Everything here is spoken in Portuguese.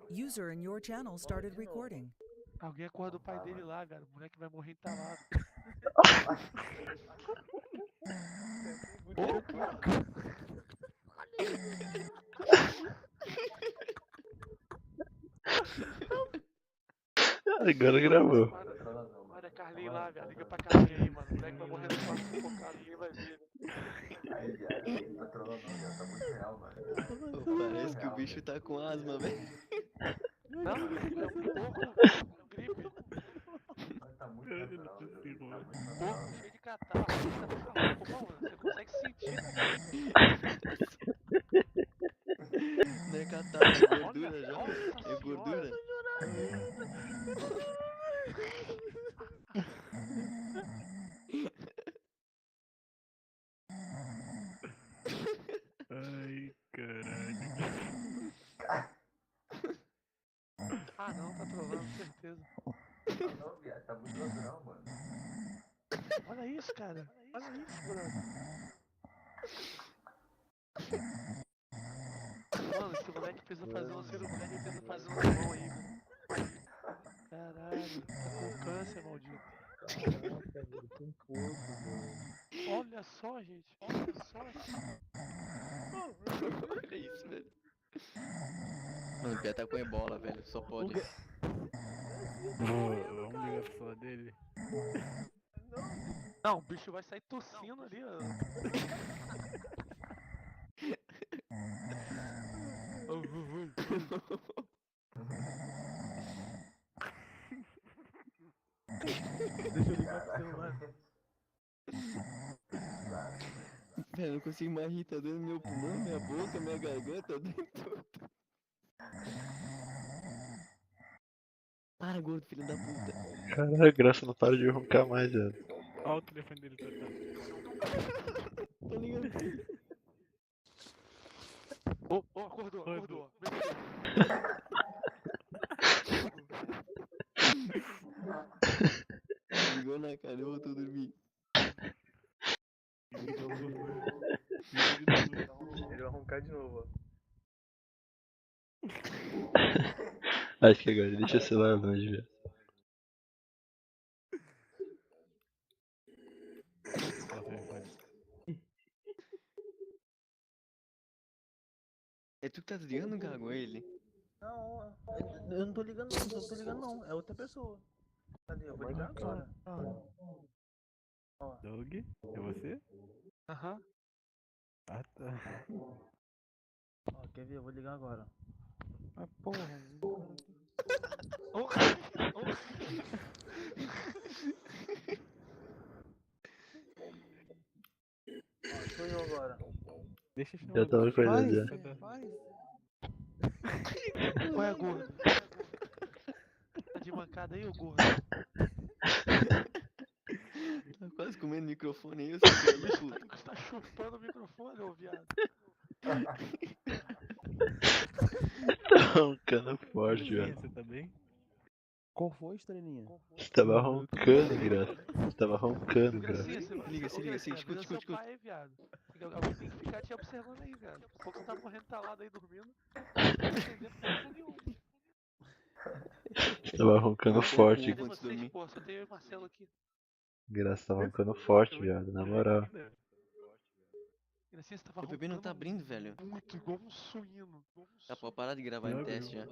User in your channel started recording. Alguém acorda o pai dele lá, cara. O moleque vai morrer entalado. Agora gravou. Olha a Carlinha lá, velho. Liga pra Carlinha aí, mano. O moleque vai morrer no quarto sufocado, ninguém vai ver. Tá trolando não, já tá muito real, mano. Parece que o bicho tá com asma, velho. Não, é um porco com gripe. Tá muito natural, tá muito natural. Porco cheio de catarro. Tá maluco, mano. Você consegue sentir. Não é catarro, é gordura Olha, já. nossa É gordura. Ai, caralho. Ah, não, tá trolando, certeza. Não, viado, tá muito natural, mano. Olha isso, cara. Olha isso, brother. Mano, esse moleque precisa fazer uma cirurgia, ele precisa fazer uma mão aí, velho. Caralho, tá com câncer, maldito. Caraca, velho, tem porco, velho. Olha só, gente. Olha só. Olha isso, velho. Mano, o Pia tá com ebola, velho. Só pode. Vamos ligar pra falar dele? Não, o bicho vai sair tossindo ali, ó. Deixa eu ligar pro celular. Velho, eu não consigo mais rir. Tá dentro do meu pulmão, minha boca, minha garganta, dentro. Para, gordo, filho da puta. Caralho, a Graça não para de roncar mais, velho. Olha o telefone dele tocando. Tô ligando. Ô, acordou. Ligou na cara, eu voltou a dormir. Ele vai roncar de novo, ó. Acho que agora ele deixa o celular longe, velho. É tu que tá desligando, Gago? É ele? Não, eu não tô ligando não, é outra pessoa. Cadê? Eu vou ligar agora. Ó, Doug? É você? Aham. Ah, tá. ó, quer ver? Eu vou ligar agora. Ah, porra. Ô, Ó, sou eu agora. Deixa eu chamar Já tava com a Vai, ideia. Qual é, gordo? Tá de mancada aí, ô gordo? Tá quase comendo o microfone aí, seu filho da puta. Você tá chupando o microfone, ô viado. Tá roncando forte, velho. Você tá bem? Qual foi, estrelinha? Você tava roncando, Graça. Você tava roncando, Graça. Gracinha, você vai... Liga, Ô, se liga, Gracinha, escuta, avisa seu escuta. pai aí, viado. Alguém tem que ficar te observando aí, velho. Daqui a pouco você tá morrendo talado aí dormindo. Não tô entendendo porra nenhuma. Você tava roncando forte. Cadê Antes de vocês, dormir. pô? Só tem eu e o Marcelo aqui. Graça tava roncando forte, viado. Na moral. Gracinha, você tava O bebê não tá roncando abrindo, velho. muito, igual um suíno. Tá, pode parar de gravar em teste já.